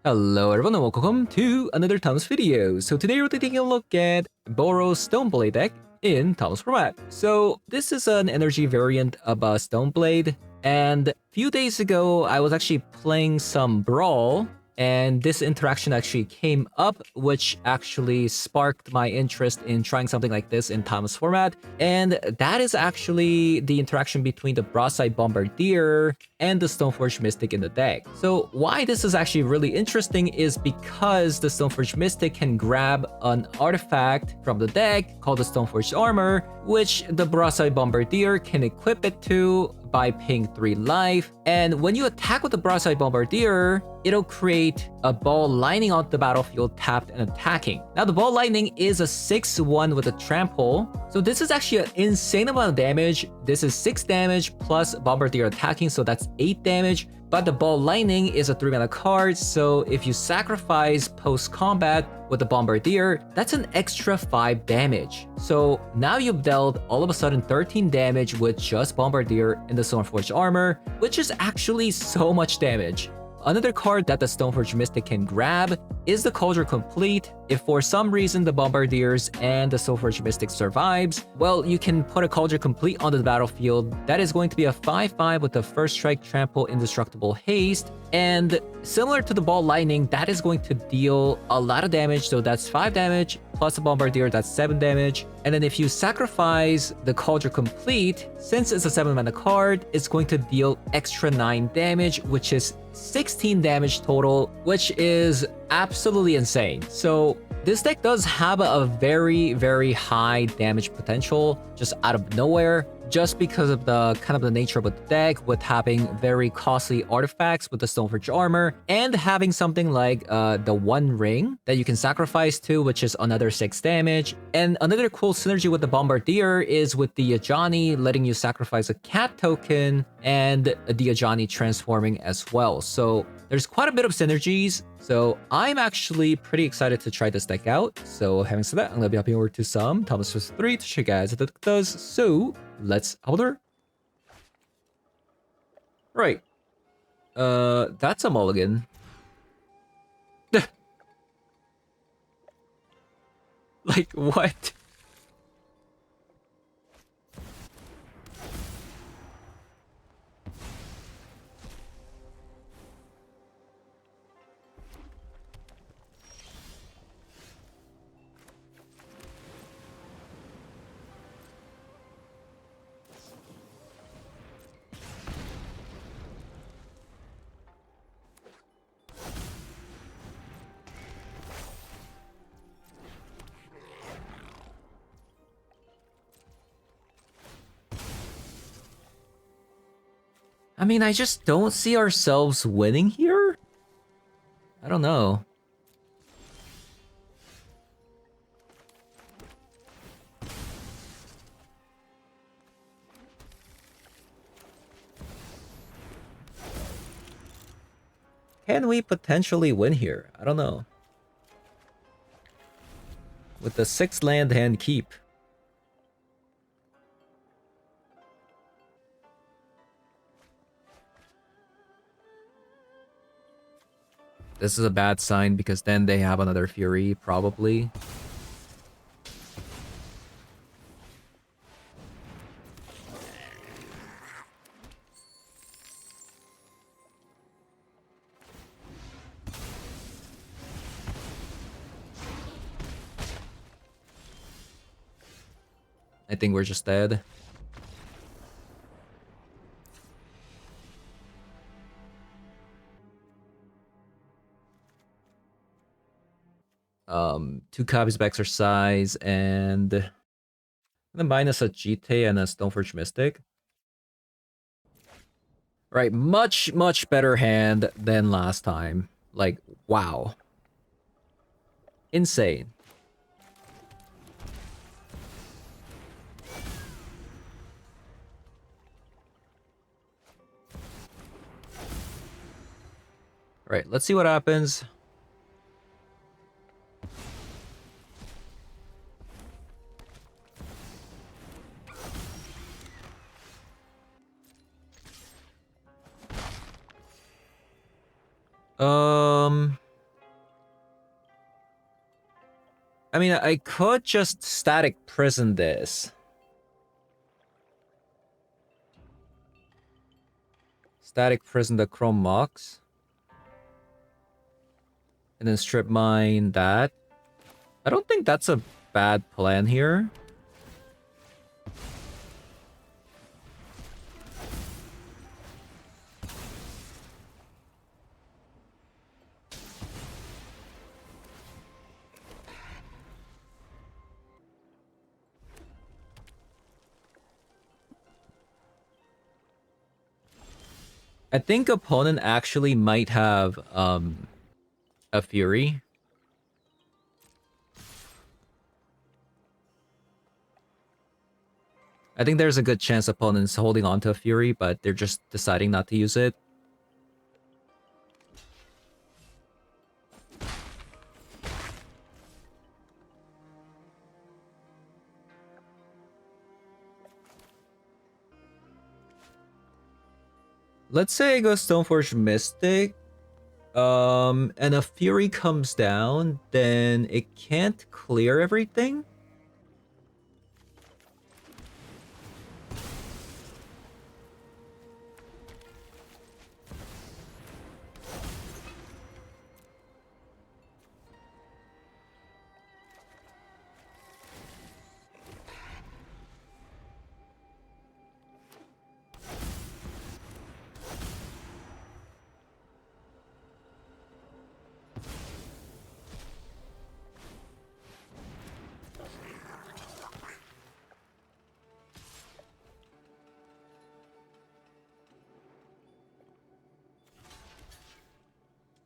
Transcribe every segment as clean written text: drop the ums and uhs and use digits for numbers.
Hello everyone and welcome to another Tom's video. So today we're taking a look at BO3's Stoneblade deck in Tom's format. So this is an energy variant of Stoneblade, and a few days ago I was actually playing some Brawl, and this interaction actually came up, which actually sparked my interest in trying something like this in Tom's format, and that is actually the interaction between the Broadside Bombardier and the Stoneforge Mystic in the deck. So why this is actually really interesting is because the Stoneforge Mystic can grab an artifact from the deck called the Stoneforge Armor, which the Broadside Bombardier can equip it to by paying 3 life, and when you attack with the Broadside Bombardier, it'll create a ball lightning on the battlefield tapped and attacking. Now the ball lightning is a 6/1 with a trample, so this is actually an insane amount of damage. This is 6 damage plus Bombardier attacking, so that's 8 damage. But the ball lightning is a 3-mana card, so if you sacrifice post-combat with the Bombardier, that's an extra 5 damage. So now you've dealt all of a sudden 13 damage with just Bombardier and the Stoneforge Armor, which is actually so much damage. Another card that the Stoneforge Mystic can grab is the Cauldron Complete. If for some reason the Bombardiers and the Stoneforge Mystic survives, well, you can put a Cauldron Complete onto the battlefield. That is going to be a 5/5 with the first strike, trample, indestructible haste. And similar to the ball lightning, that is going to deal a lot of damage. So that's 5 damage plus a Bombardier, that's 7 damage. And then if you sacrifice the Cauldron Complete, since it's a 7-mana card, it's going to deal extra 9 damage, which is 16 damage total, which is absolutely insane. So this deck does have a very high damage potential just out of nowhere, just because of the kind of the nature of the deck, with having very costly artifacts with the Stoneforge Armor, and having something like the One Ring that you can sacrifice to, which is another 6 damage. And another cool synergy with the Bombardier is with the Ajani letting you sacrifice a cat token, and the Ajani transforming as well. So there's quite a bit of synergies. So I'm actually pretty excited to try this deck out. So having said that, I'm gonna be hopping over to some Thomas 3 to show you guys what the deck does. So let's order. Right. That's a mulligan. Like, what? I mean, I just don't see ourselves winning here. I don't know. Can we potentially win here? I don't know. With the 6 land hand keep. This is a bad sign because then they have another Fury, probably. I think we're just dead. Two copies of Exercise and then minus a GT and a Stoneforge Mystic. Right, much better hand than last time. Like, wow. Insane. Right, let's see what happens. I mean, I could just static prison this. Static prison the Chrome Mox. And then strip mine that. I don't think that's a bad plan here. I think opponent actually might have a Fury. I think there's a good chance opponent's holding on to a Fury, but they're just deciding not to use it. Let's say I go Stoneforge Mystic, and a Fury comes down, then it can't clear everything?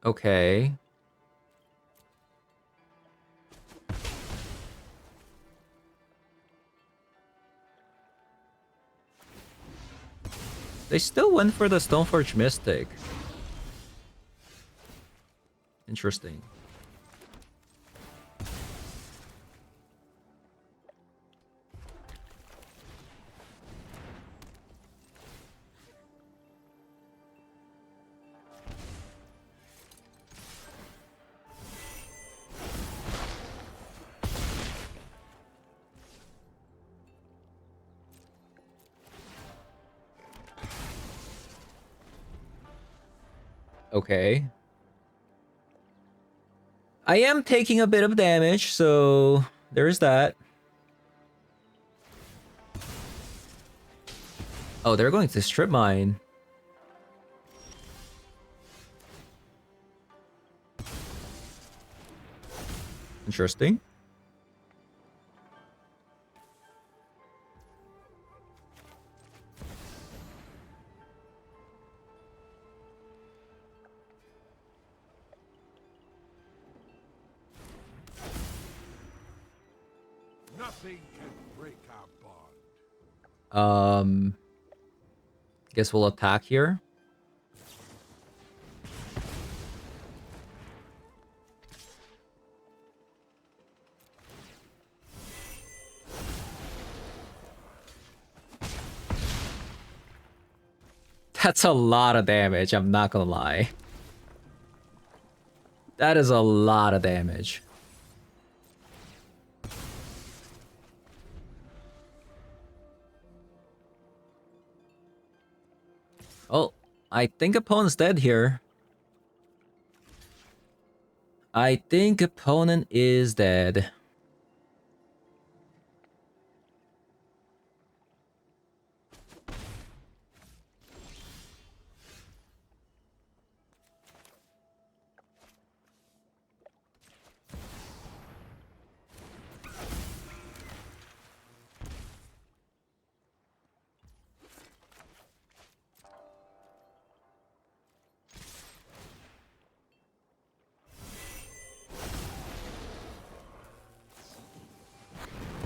Okay. They still went for the Stoneforge Mystic. Interesting. Okay. I am taking a bit of damage, so there's that. Oh, they're going to strip mine. Interesting. Nothing can break our bond. Guess we'll attack here. That's a lot of damage, I'm not gonna lie. That is a lot of damage. Oh, I think opponent's dead here. I think opponent is dead.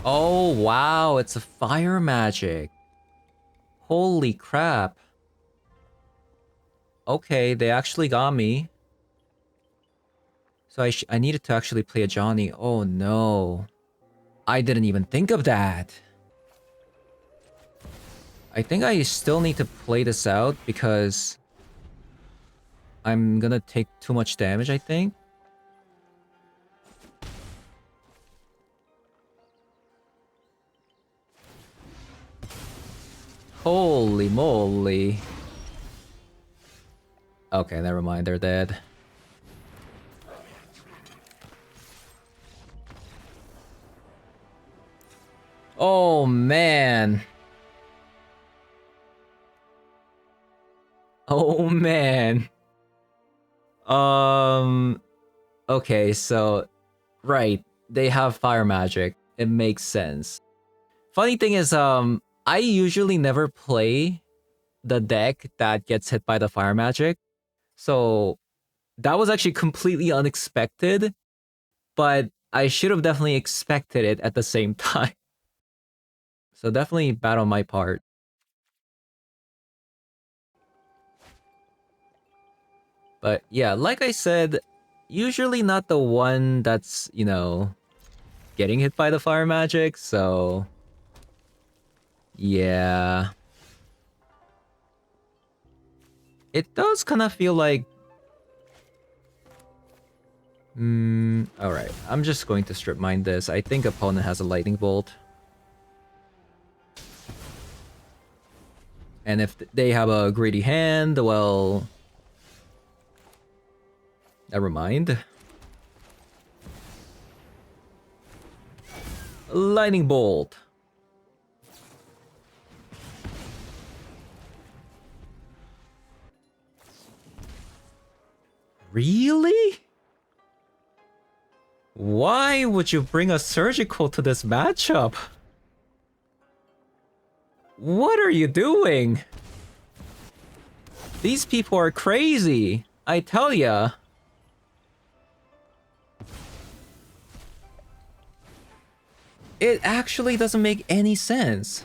Oh, wow, it's a fire magic. Holy crap. Okay, they actually got me. So I needed to actually play a Johnny. Oh no. I didn't even think of that. I think I still need to play this out because I'm gonna take too much damage, I think. Holy moly. Okay, never mind, they're dead. Oh man. Oh man. Okay, so right, they have fire magic. It makes sense. Funny thing is, I usually never play the deck that gets hit by the fire magic. So that was actually completely unexpected, but I should have definitely expected it at the same time. So definitely bad on my part. But yeah, like I said, usually not the one that's, you know, getting hit by the fire magic, so yeah. It does kind of feel like... alright. I'm just going to strip mine this. I think opponent has a lightning bolt. And if they have a greedy hand, well... never mind. Lightning bolt. Really? Why would you bring a surgical to this matchup? What are you doing? These people are crazy, I tell ya. It actually doesn't make any sense.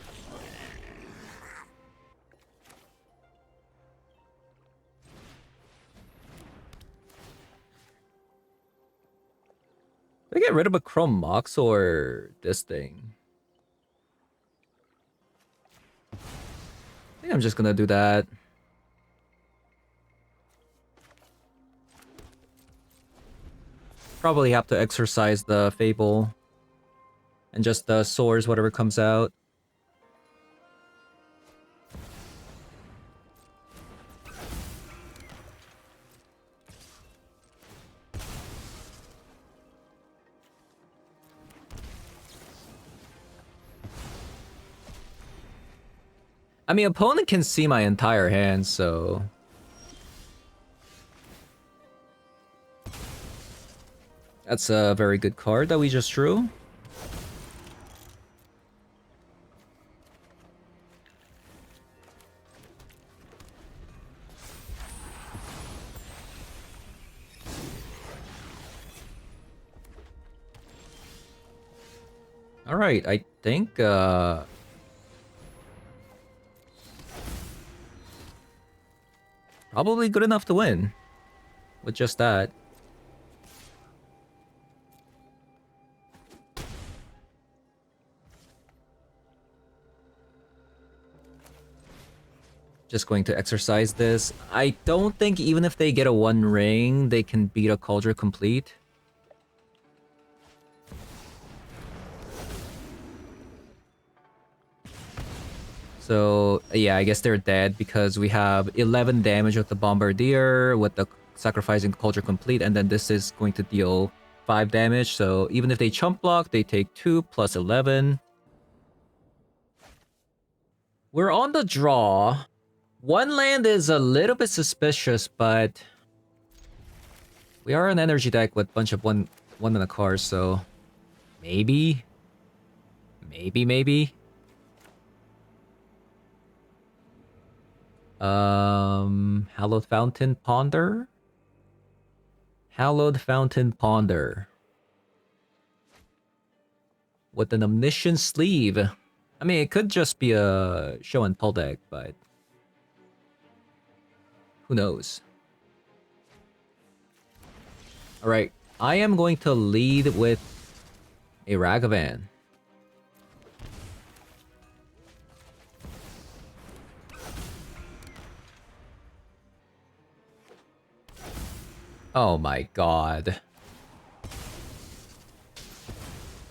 Do I get rid of a Chrome Mox or this thing? I think I'm just gonna do that. Probably have to exercise the Fable. And just soars whatever comes out. I mean, opponent can see my entire hand, so... that's a very good card that we just drew. Alright, I think, probably good enough to win. With just that. Just going to exercise this. I don't think even if they get a 1 ring, they can beat a Cauldron Complete. So, yeah, I guess they're dead because we have 11 damage with the Bombardier, with the sacrificing Cauldron Complete, and then this is going to deal 5 damage. So even if they chump block, they take 2 plus 11. We're on the draw. One land is a little bit suspicious, but we are an energy deck with a bunch of one in a car, so maybe. Hallowed Fountain Ponder? Hallowed Fountain Ponder. With an Omniscient Sleeve. I mean, it could just be a show and tell deck, but who knows? Alright, I am going to lead with a Ragavan. Oh my god.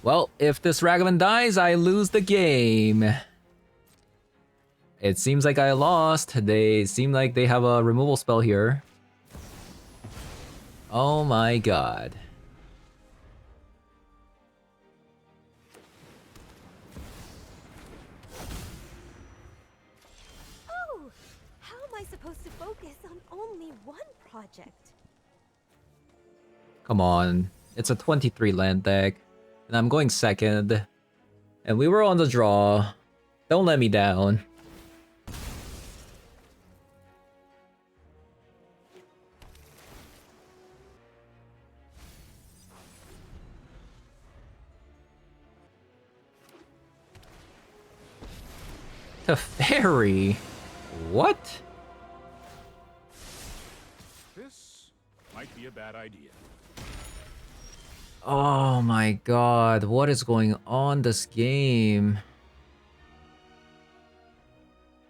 Well, if this Ragavan dies, I lose the game. It seems like I lost. They seem like they have a removal spell here. Oh my god. Oh, how am I supposed to focus on only one project? Come on. It's a 23 land deck. And I'm going second. And we were on the draw. Don't let me down. Teferi? What? This might be a bad idea. Oh my god, what is going on this game?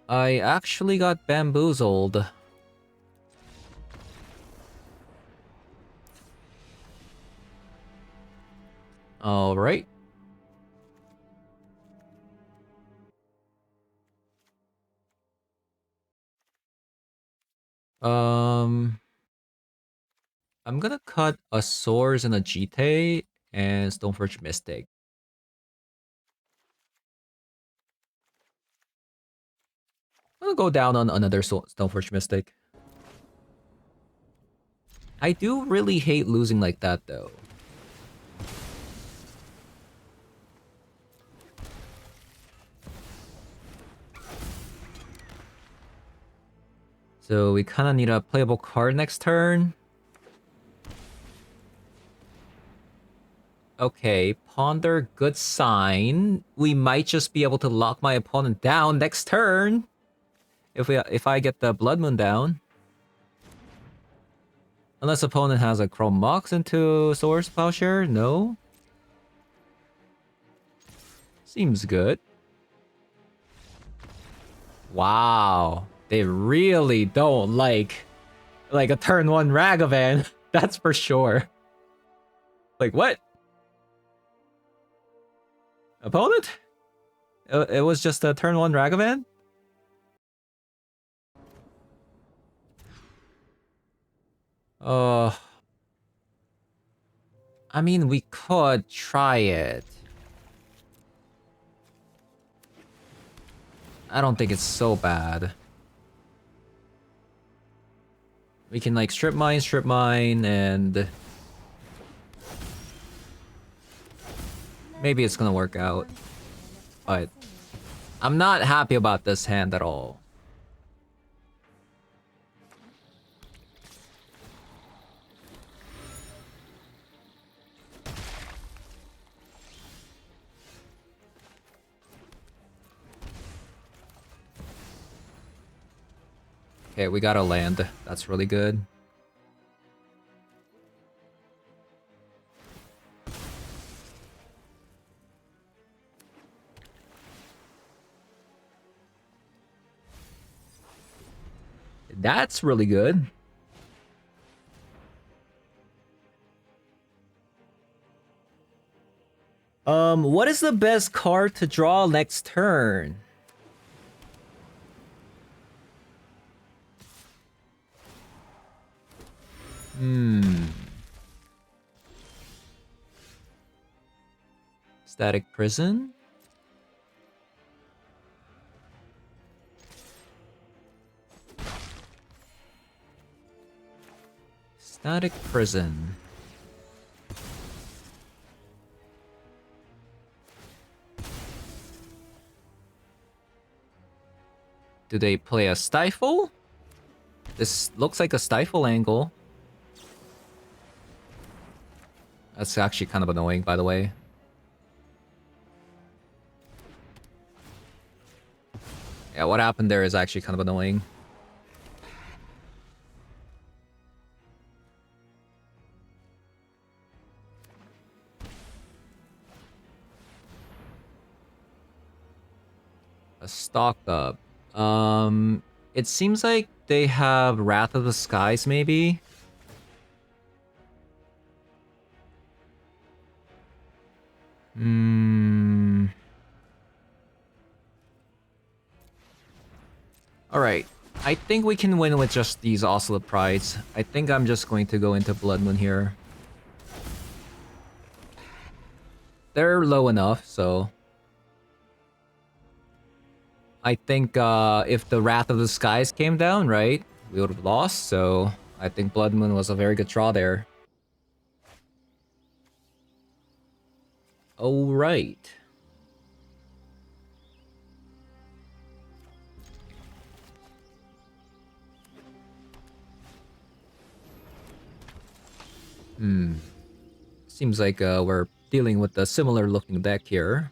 I actually got bamboozled. Alright. I'm gonna cut a Swords and a Jite and Stoneforge Mystic. I'm gonna go down on another Stoneforge Mystic. I do really hate losing like that though. So we kind of need a playable card next turn. Okay, Ponder, good sign. We might just be able to lock my opponent down next turn. If I get the Blood Moon down. Unless opponent has a Chrome Mox into Swords Plowshare? No? Seems good. Wow. They really don't like a turn 1 Ragavan. That's for sure. Like, what? Opponent? It was just a turn 1 Ragavan? I mean, we could try it. I don't think it's so bad. We can like strip mine, and maybe it's gonna work out. But I'm not happy about this hand at all. Okay, we got a land. That's really good. That's really good. What is the best card to draw next turn? Static Prison? Static Prison. Do they play a Stifle? This looks like a Stifle angle. That's actually kind of annoying, by the way. Yeah, what happened there is actually kind of annoying. A stock up. It seems like they have Wrath of the Skies, maybe? Alright. I think we can win with just these Oscillate Prides. I think I'm just going to go into Blood Moon here. They're low enough, so... I think if the Wrath of the Skies came down, right, we would have lost, so I think Blood Moon was a very good draw there. Alright. Seems like we're dealing with a similar looking deck here.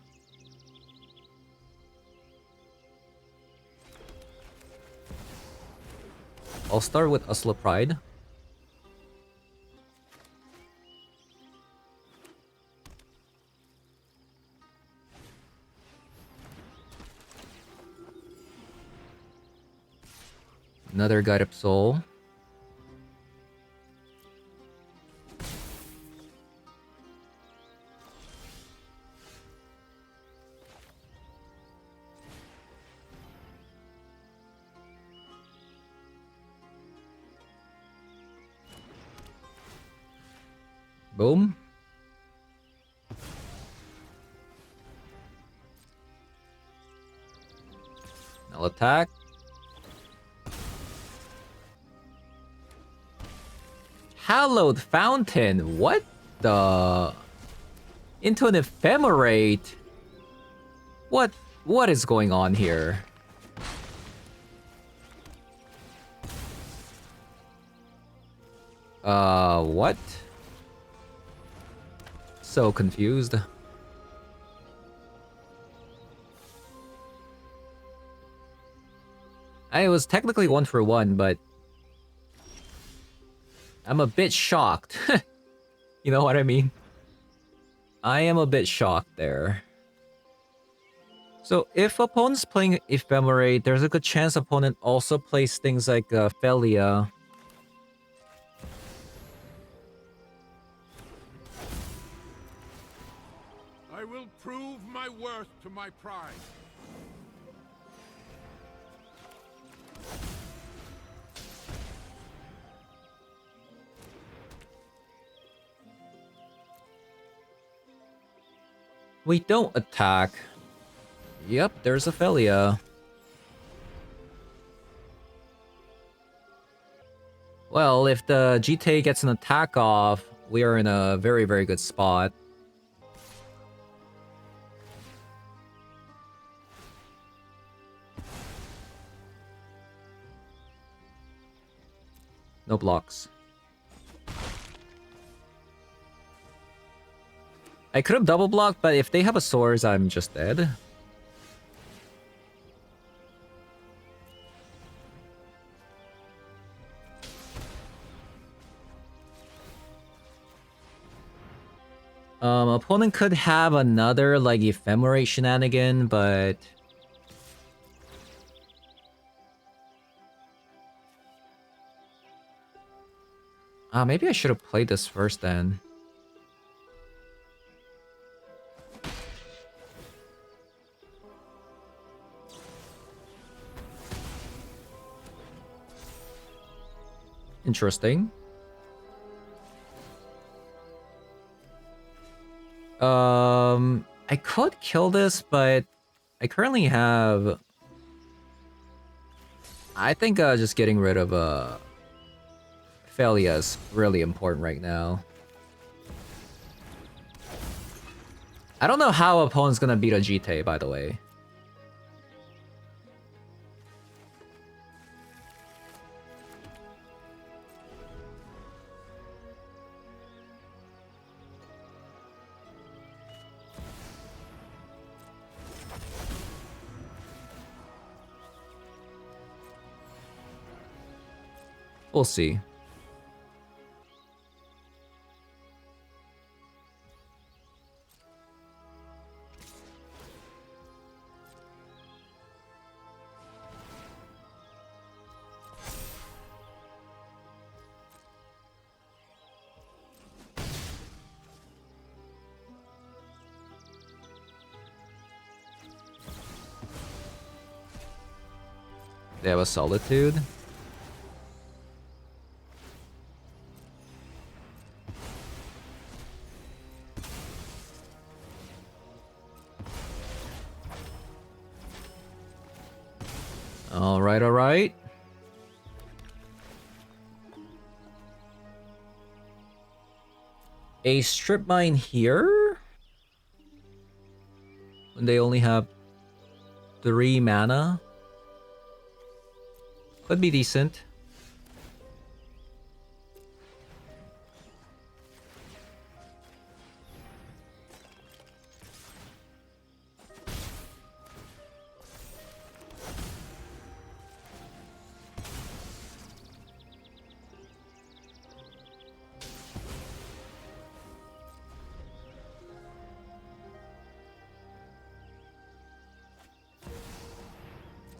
I'll start with Usla Pride. Another Guide Up Soul. Boom. I'll attack. Hallowed Fountain. What the? Into an Ephemerate. What is going on here? What? So confused. I was technically 1-for-1, but I'm a bit shocked. You know what I mean? I am a bit shocked there. So if opponent's playing Ephemerate, there's a good chance opponent also plays things like Felia. I will prove my worth to my pride. We don't attack. Yep, there's a Felia. Well, if the GTA gets an attack off, we are in a very, very good spot. No blocks. I could have double blocked, but if they have a swords, I'm just dead. Opponent could have another, like, Ephemerate shenanigan, but... maybe I should have played this first then. Interesting. I could kill this, but I currently have... I think just getting rid of Felia is really important right now. I don't know how opponent's gonna beat a GTA, by the way. We'll see. They have a Solitude. Alright, alright. A strip mine here? When they only have 3 mana? Could be decent.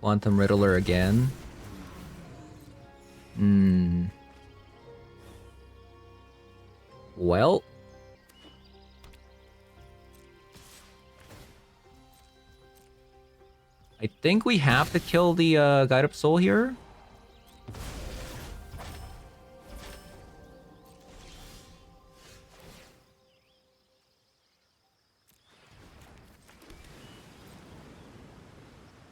Quantum Riddler again. Well. I think we have to kill the Guide Up Soul here.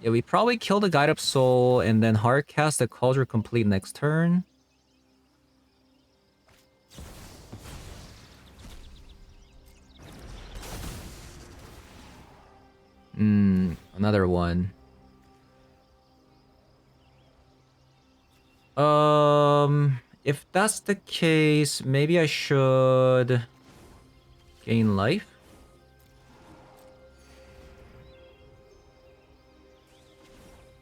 Yeah, we probably kill the Guide Up Soul and then hard cast the Cauldron Complete next turn. Another one. If that's the case, maybe I should gain life.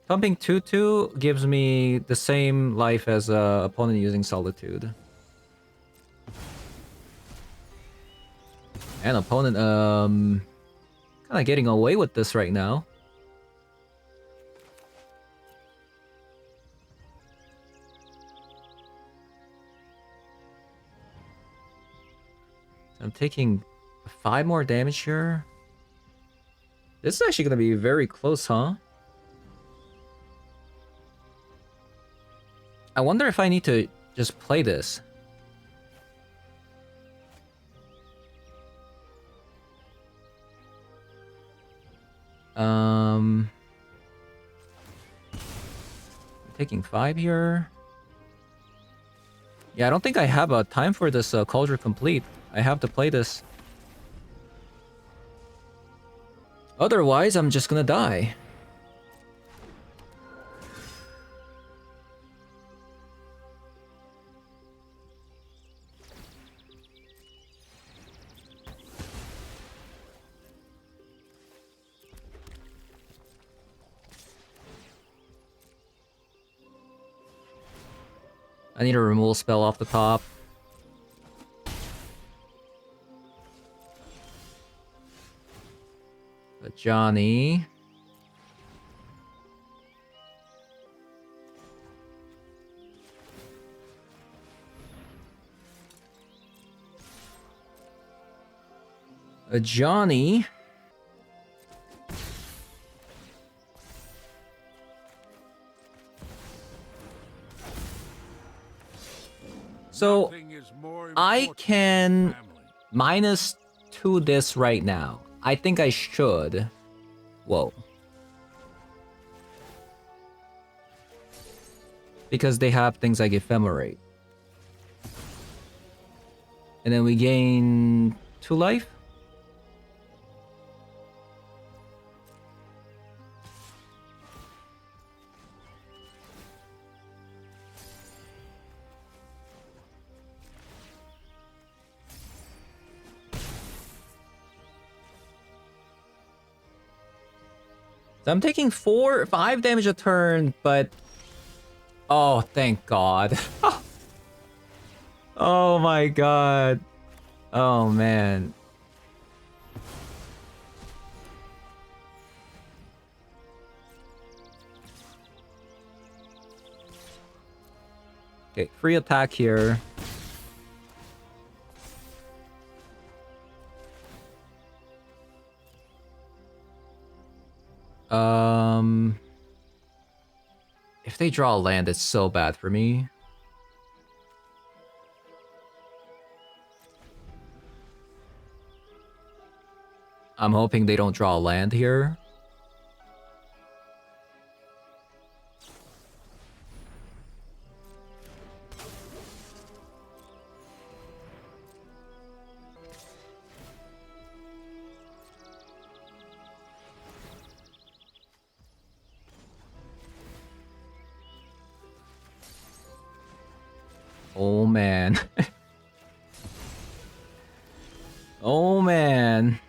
Pumping 2/2 gives me the same life as opponent using Solitude. And opponent kind of getting away with this right now. I'm taking 5 more damage here. This is actually going to be very close, huh? I wonder if I need to just play this. I'm taking 5 here. Yeah, I don't think I have a time for this Cauldron Complete. I have to play this. Otherwise, I'm just gonna die. I need a removal spell off the top. But Johnny. Johnny. So I can -2 this right now. I think I should. Whoa. Because they have things like Ephemerate. And then we gain 2 life? So I'm taking 5 damage a turn, but... Oh, thank God. Oh my God. Oh, man. Okay, free attack here. If they draw a land, it's so bad for me. I'm hoping they don't draw a land here. Oh man. Oh man.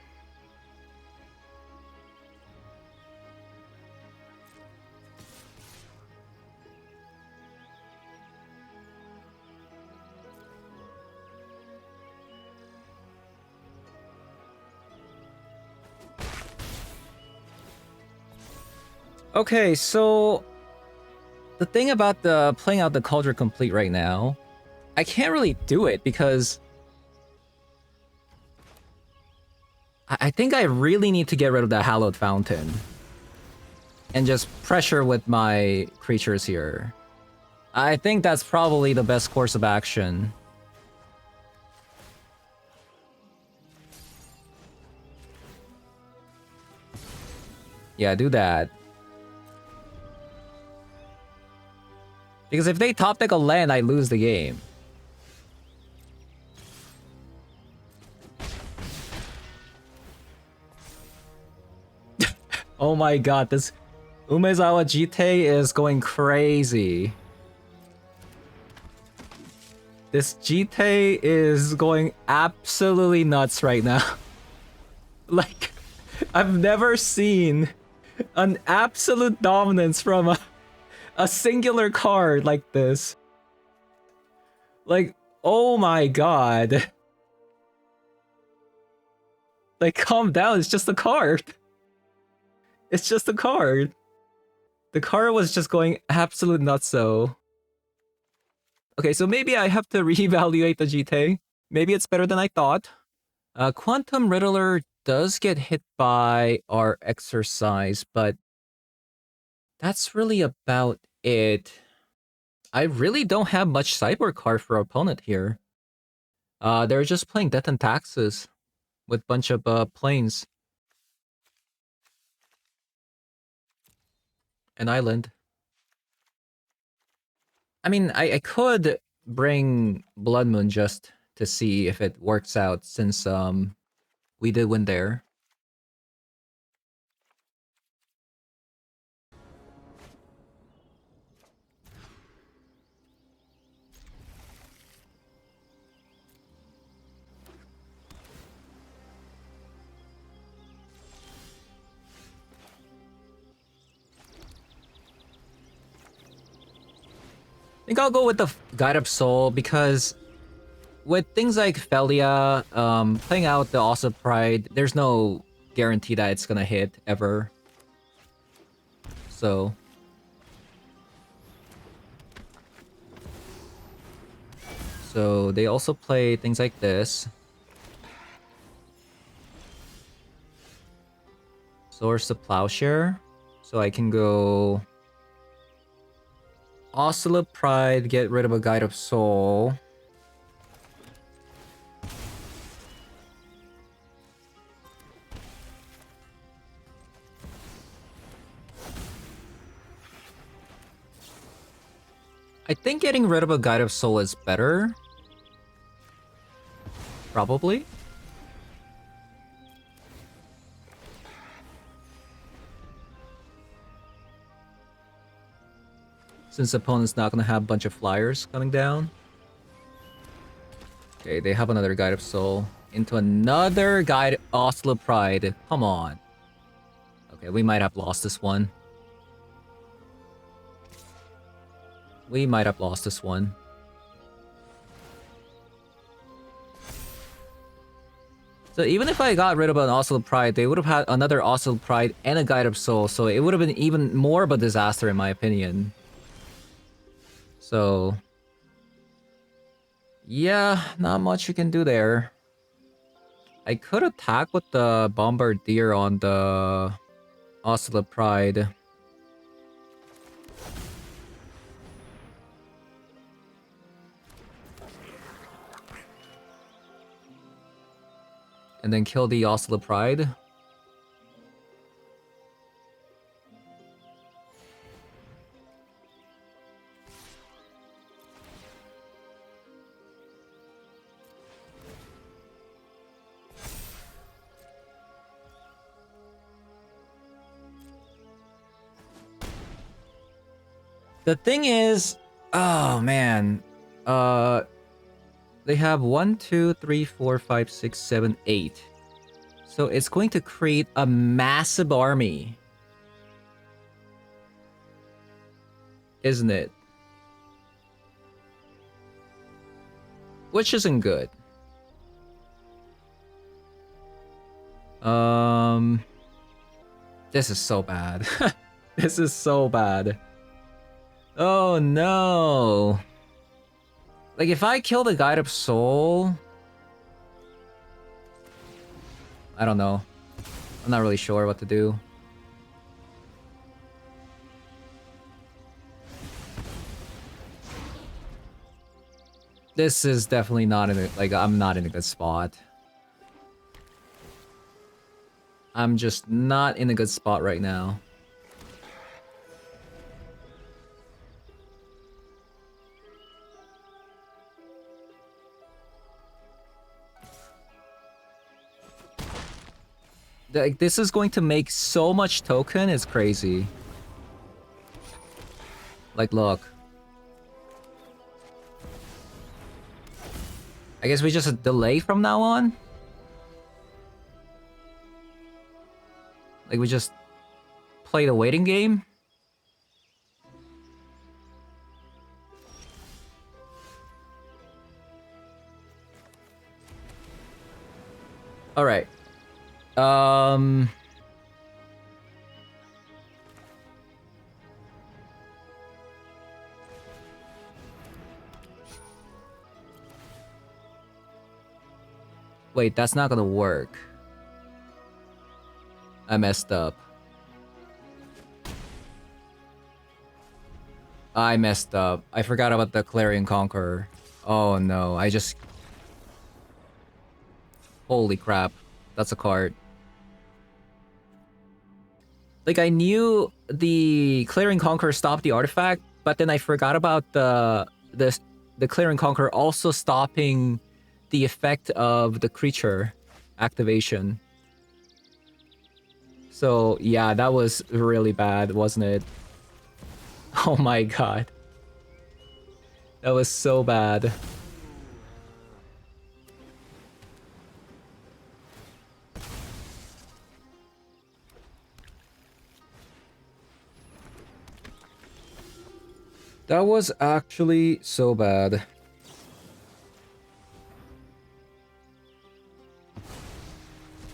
Okay, so the thing about the playing out the Cauldron Complete right now, I can't really do it because I think I really need to get rid of the Hallowed Fountain and just pressure with my creatures here. I think that's probably the best course of action. Yeah, do that. Because if they top deck a land, I lose the game. Oh my god, this Umezawa Jite is going crazy. This Jite is going absolutely nuts right now. Like, I've never seen an absolute dominance from a singular card like this. Like, oh my god. Like, calm down, it's just a card. It's just a card. The card was just going absolute nutso. Okay, so maybe I have to reevaluate the GT. Maybe it's better than I thought. Quantum Riddler does get hit by our exercise, but that's really about it. I really don't have much sideboard card for our opponent here. They're just playing Death and Taxes with a bunch of planes. An island. I mean, I could bring Blood Moon just to see if it works out, since we did win there. I think I'll go with the Guide of Soul, because with things like Felia, playing out the Awesome Pride, there's no guarantee that it's gonna hit ever. So they also play things like this. Source of Plowshare. So I can go Oscilla Pride, get rid of a Guide of Soul. I think getting rid of a Guide of Soul is better. Probably. Since the opponent's not gonna have a bunch of flyers coming down. Okay, they have another Guide of Soul. Into another Guide Oslo Pride. Come on. Okay, we might have lost this one. We might have lost this one. So even if I got rid of an Oslo Pride, they would have had another Oslo Pride and a Guide of Soul, so it would have been even more of a disaster in my opinion. So yeah, not much you can do there. I could attack with the Bombardier on the Oslo Pride. And then kill the Oslo Pride. The thing is, oh man, they have 1, 2, 3, 4, 5, 6, 7, 8. So it's going to create a massive army, isn't it? Which isn't good. This is so bad. This is so bad. Oh no. Like if I kill the Guide of Soul, I don't know. I'm not really sure what to do. This is definitely not in a, like, I'm not in a good spot. I'm just not in a good spot right now. Like, this is going to make so much token, it's crazy. Like, look. I guess we just delay from now on? Like, we just play the waiting game? Alright. Wait, that's not gonna work. I messed up. I messed up. I forgot about the Clarion Conqueror. Oh no, I just... Holy crap. That's a card. Like, I knew the Clarion Conqueror stopped the artifact, but then I forgot about the Clarion Conqueror also stopping the effect of the creature activation. So, yeah, that was really bad, wasn't it? Oh my god. That was so bad. That was actually so bad.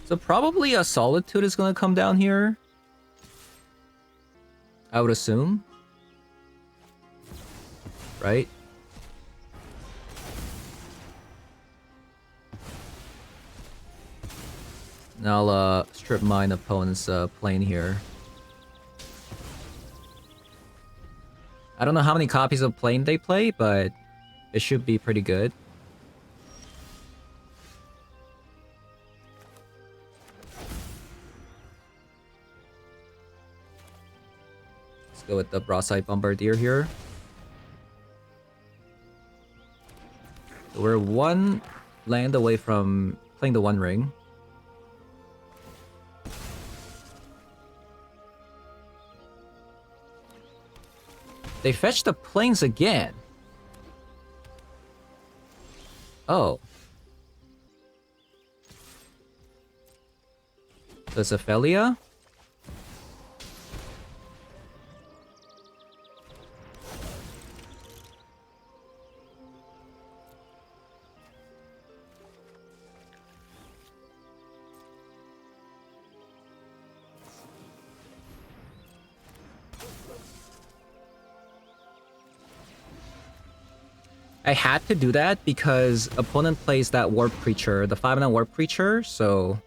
So probably a Solitude is gonna come down here. I would assume. Right? Now I'll strip mine opponent's plane here. I don't know how many copies of plane they play, but it should be pretty good. Let's go with the Broadside Bombardier here. So we're one land away from playing the One Ring. They fetched the planes again. Oh. So it's Ophelia? I had to do that because opponent plays that warp creature, the 5-mana warp creature, so...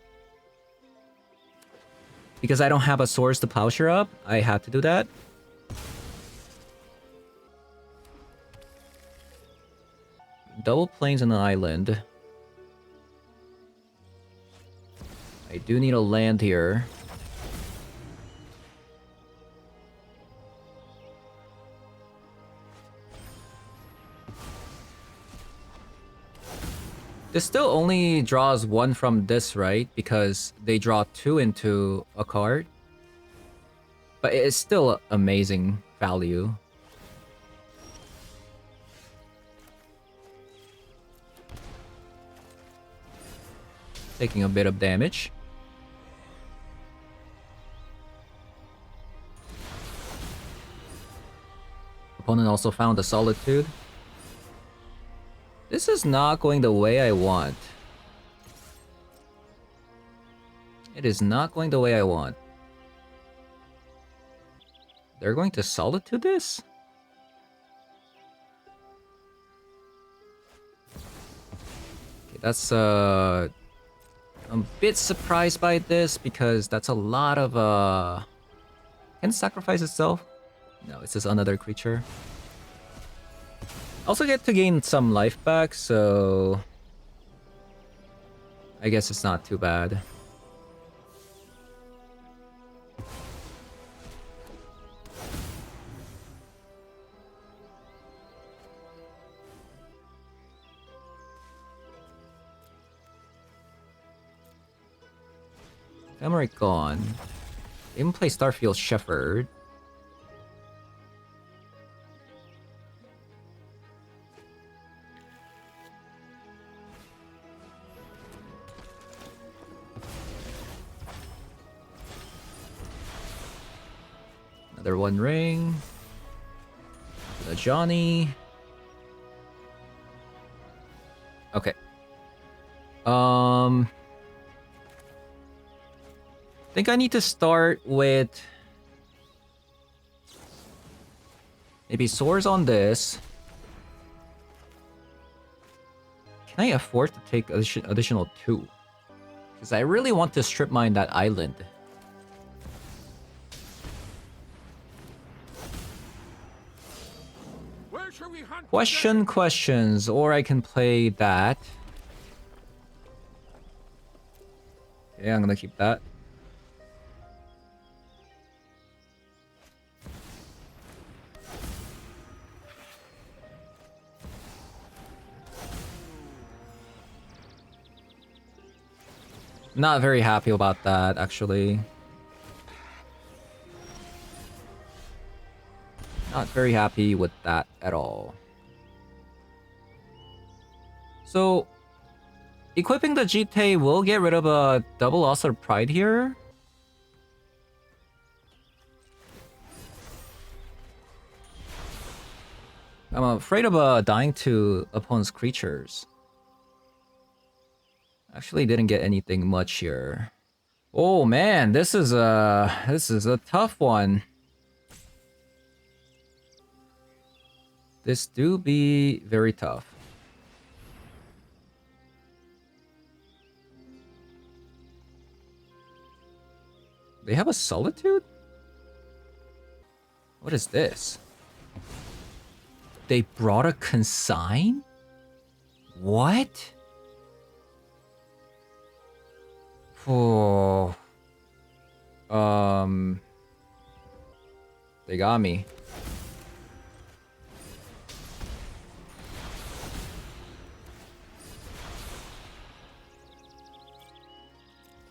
Because I don't have a source to Plowshare up, I had to do that. Double planes and an island. I do need a land here. This still only draws one from this, right? Because they draw two into a card. But it is still amazing value. Taking a bit of damage. Opponent also found a Solitude. This is not going the way I want. It is not going the way I want. They're going to Solitude this? Okay, that's I'm a bit surprised by this because that's a lot of can it sacrifice itself? No, it's just another creature. Also get to gain some life back, so I guess it's not too bad. Emmerich gone. Even play Starfield Shepherd. Another One Ring. The Johnny. Okay. I think I need to start with maybe swords on this. Can I afford to take additional 2? Because I really want to strip mine that island. Where shall we hunt Questions, or I can play that. Yeah, I'm gonna keep that. Not very happy about that, actually. Not very happy with that at all. So, equipping the GT will get rid of a double Author Pride here. I'm afraid of dying to opponent's creatures. Actually didn't get anything much here. Oh man, this is a tough one. This do be very tough. They have a Solitude? What is this? They brought a Consign? What? Oh. They got me.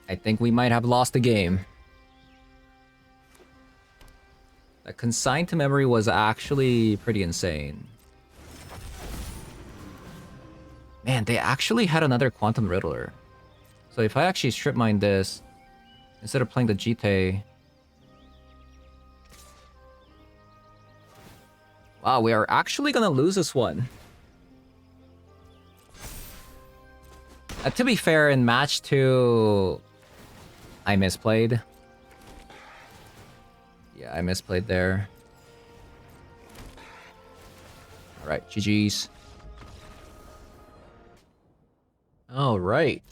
I think we might have lost the game. That Consign to Memory was actually pretty insane. Man, they actually had another Quantum Riddler. So if I actually strip mine this, instead of playing the GT... Wow, we are actually gonna lose this one. To be fair, in match 2... I misplayed. Yeah, I misplayed there. Alright, GG's. Alright.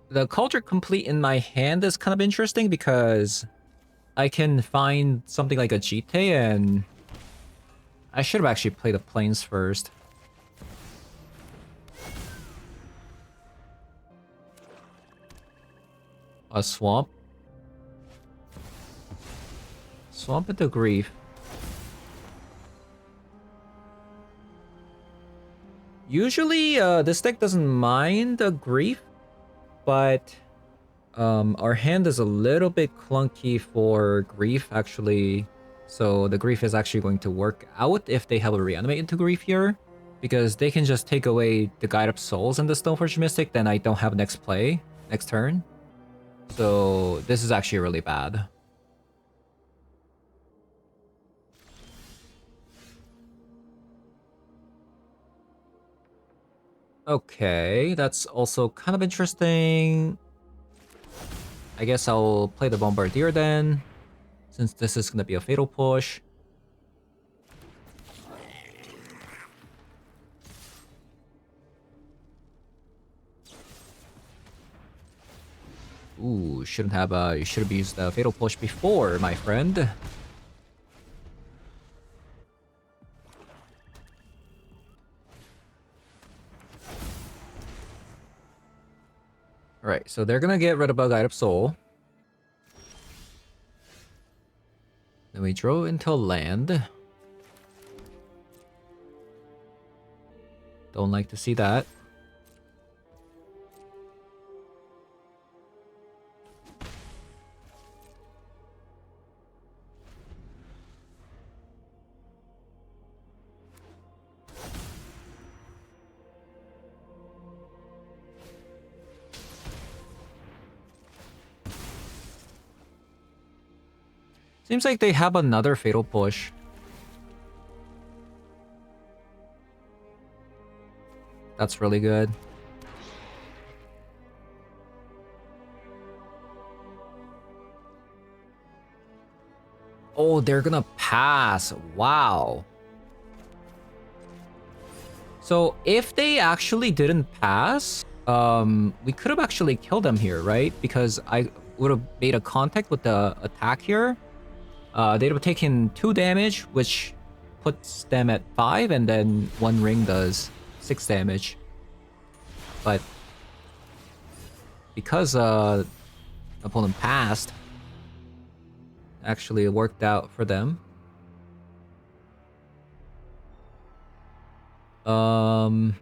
The Culture Complete in my hand is kind of interesting because I can find something like a GT and I should have actually played the planes first. A swamp. Swamp into grief. Usually, this deck doesn't mind a grief, but our hand is a little bit clunky for grief, actually. So the grief is actually going to work out if they have a reanimate into grief here, because they can just take away the Guide Up Souls and the Stoneforge Mystic, then I don't have next turn. So this is actually really bad. Okay, that's also kind of interesting. I guess I'll play the Bombardier then, since this is gonna be a fatal push. Ooh, shouldn't have you should have used the fatal push before, my friend. Alright, so they're gonna get rid of a Guide Up Soul. Then we draw into land. Don't like to see that. Seems like they have another fatal push. That's really good. Oh, they're gonna pass. Wow. So if they actually didn't pass, we could have actually killed them here, right? Because I would have made a contact with the attack here. They'd have taken 2 damage, which puts them at 5, and then 1 ring does 6 damage. But because opponent passed, actually it worked out for them. I'm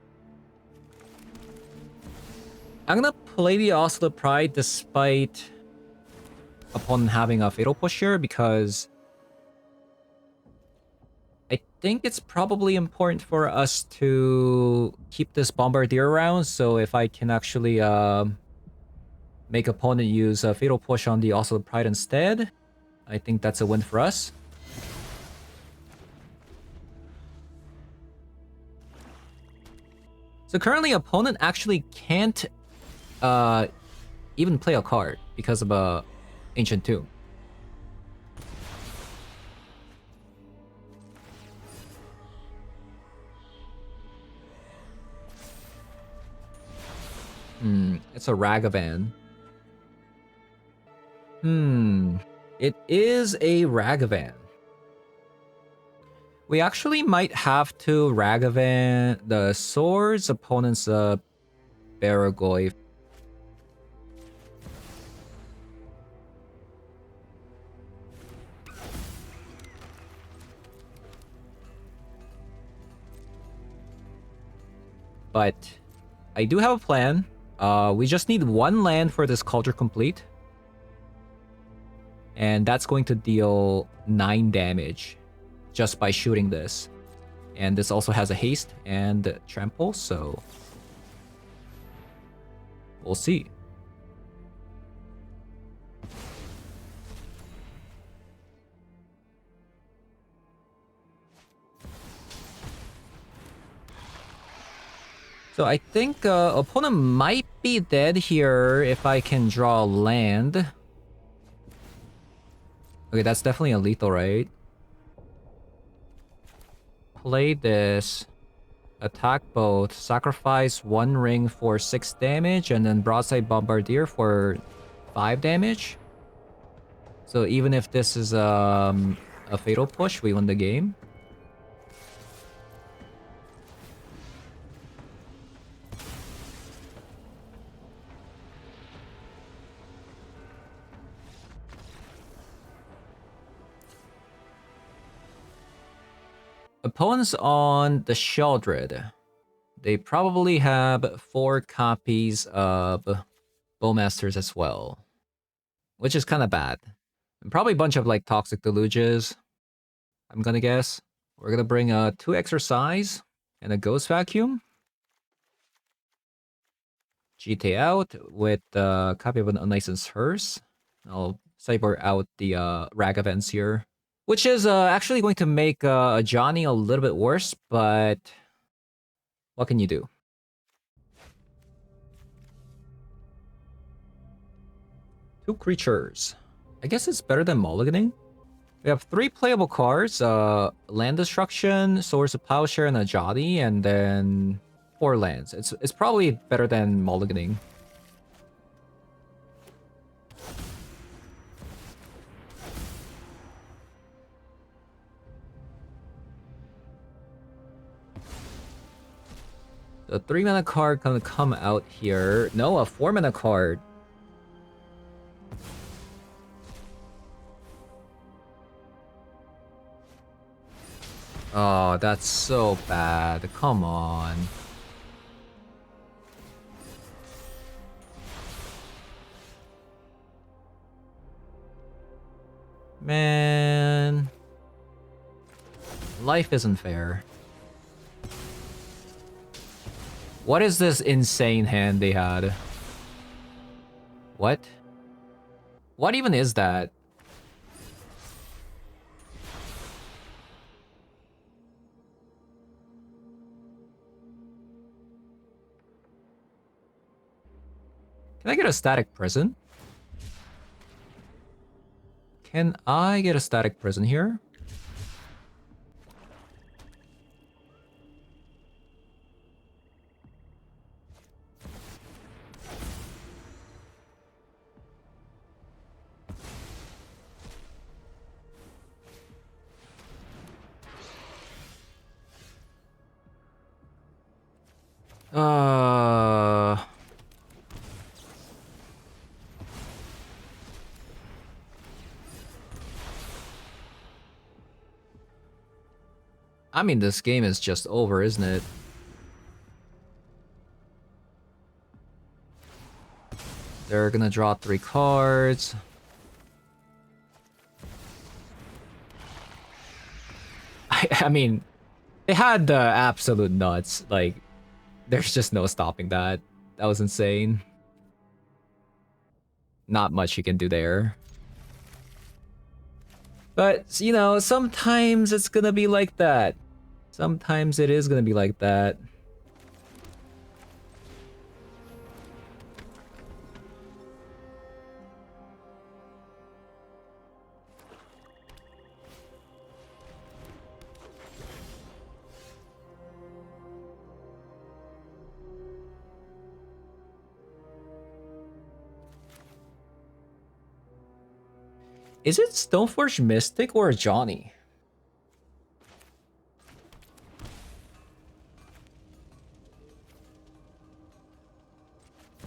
gonna play the Oscillator Pride despite opponent having a fatal push here, because I think it's probably important for us to keep this Bombardier around, so if I can actually make opponent use a fatal push on the Oscillator Pride instead, I think that's a win for us. So currently opponent actually can't even play a card because of a Ancient Tomb. It's a Ragavan. It is a Ragavan. We actually might have to Ragavan the swords opponent's Baragoy. But I do have a plan. We just need 1 land for this Culture Complete. And that's going to deal 9 damage just by shooting this. And this also has a haste and trample, so we'll see. So I think opponent might be dead here if I can draw land. Okay, that's definitely a lethal, right? Play this. Attack both. Sacrifice 1 ring for 6 damage, and then Broadside Bombardier for 5 damage. So even if this is a fatal push, we win the game. Opponents on the Sheldred. They probably have 4 copies of Bowmasters as well, which is kind of bad. And probably a bunch of like Toxic Deluges, I'm gonna guess. We're gonna bring 2 Exercise and a Ghost Vacuum. GT out with a copy of an Unlicensed Hearse. I'll cyber out the rag events here, which is actually going to make Johnny a little bit worse, but what can you do? Two creatures. I guess it's better than mulliganing. We have 3 playable cards, Land Destruction, Swords of Plowshare, and a Ajani, and then 4 lands. It's probably better than mulliganing. The 3 mana card gonna come out here. No, a 4 mana card. Oh, that's so bad. Come on. Man. Life isn't fair. What is this insane hand they had? What? What even is that? Can I get a Static Prison? Can I get a Static Prison here? I mean, this game is just over, isn't it? They're gonna draw 3 cards. I mean, they had the absolute nuts. Like, there's just no stopping that. That was insane. Not much you can do there. But, you know, sometimes it's gonna be like that. Sometimes it is gonna be like that. Is it Stoneforge Mystic or Johnny?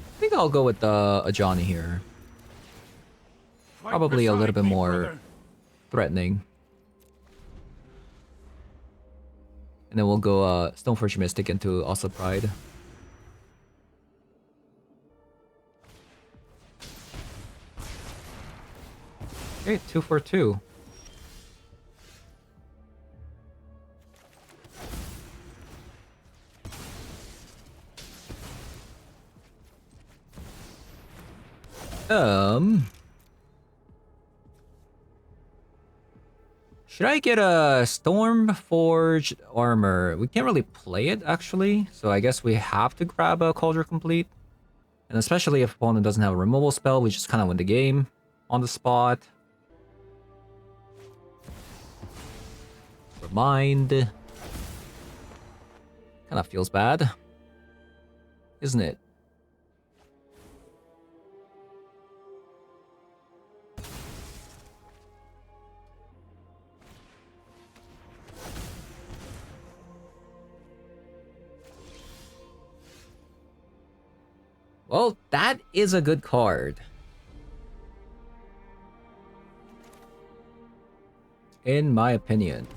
I think I'll go with a Johnny here. Probably a little bit more threatening. And then we'll go Stoneforge Mystic into also Pride. Okay, 2 for 2. Should I get a Stormforged Armor? We can't really play it, actually. So I guess we have to grab a Cauldron Complete. And especially if opponent doesn't have a removal spell, we just kind of win the game on the spot. Remind. Kind of feels bad, isn't it? Well, that is a good card. In my opinion.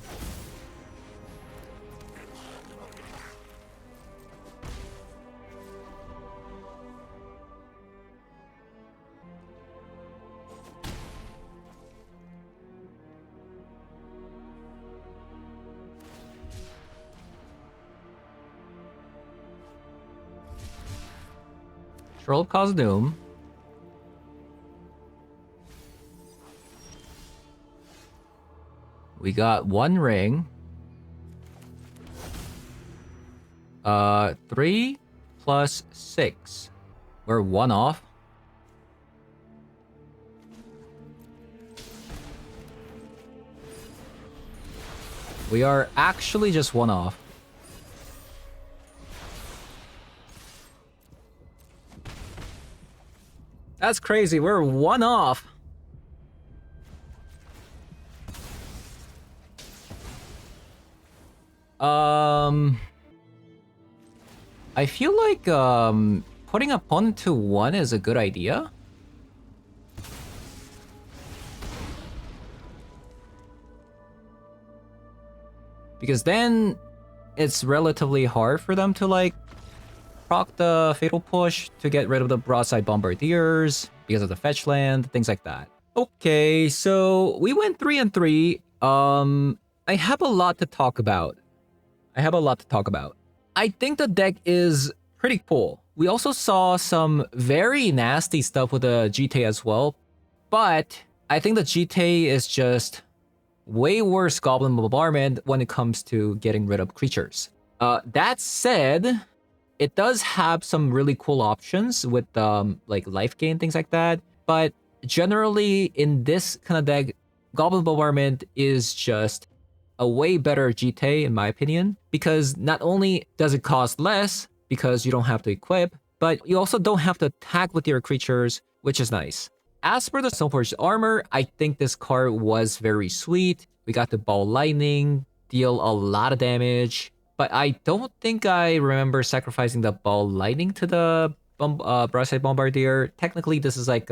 Troll of Khazad-dûm. We got 1 ring. 3 plus 6. We're 1 off. We are actually just 1 off. That's crazy. We're 1 off. I feel like putting opponent to 1 is a good idea. Because then it's relatively hard for them to like proc the Fatal Push to get rid of the Broadside Bombardiers because of the fetch land, things like that. Okay, so we went 3 and 3. I have a lot to talk about. I think the deck is pretty cool. We also saw some very nasty stuff with the GT as well, but I think the GT is just way worse Goblin Bombardment when it comes to getting rid of creatures. That said, it does have some really cool options with like life gain, things like that. But generally in this kind of deck, Goblin Bombardment is just a way better GT in my opinion, because not only does it cost less because you don't have to equip, but you also don't have to attack with your creatures, which is nice. As for the Stoneforged Armor, I think this card was very sweet. We got the Ball Lightning, deal a lot of damage, but I don't think I remember sacrificing the Ball Lightning to the Broadside Bombardier. Technically, this is like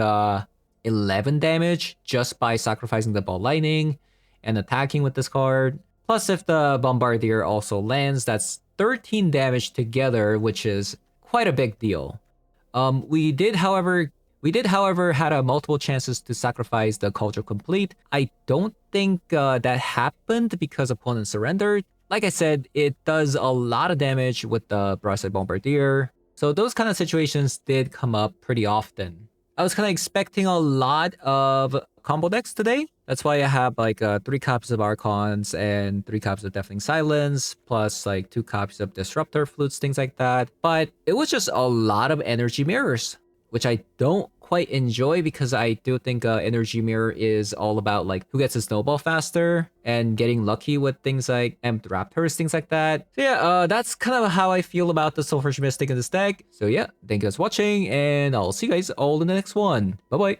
11 damage just by sacrificing the Ball Lightning and attacking with this card. Plus, if the Bombardier also lands, that's 13 damage together, which is quite a big deal. We did, however, had multiple chances to sacrifice the Culture Complete. I don't think that happened because opponent surrendered. Like I said, it does a lot of damage with the Broadside Bombardier. So those kind of situations did come up pretty often. I was kind of expecting a lot of combo decks today. That's why I have like 3 copies of Archons and 3 copies of Deafening Silence, plus like 2 copies of Disruptor Flutes, things like that. But it was just a lot of Energy Mirrors, which I don't quite enjoy because I do think Energy Mirror is all about like who gets a snowball faster and getting lucky with things like Amped Raptors, things like that. So yeah, that's kind of how I feel about the Soulforged Mystic in this deck. So yeah, thank you guys for watching, and I'll see you guys all in the next one. Bye bye.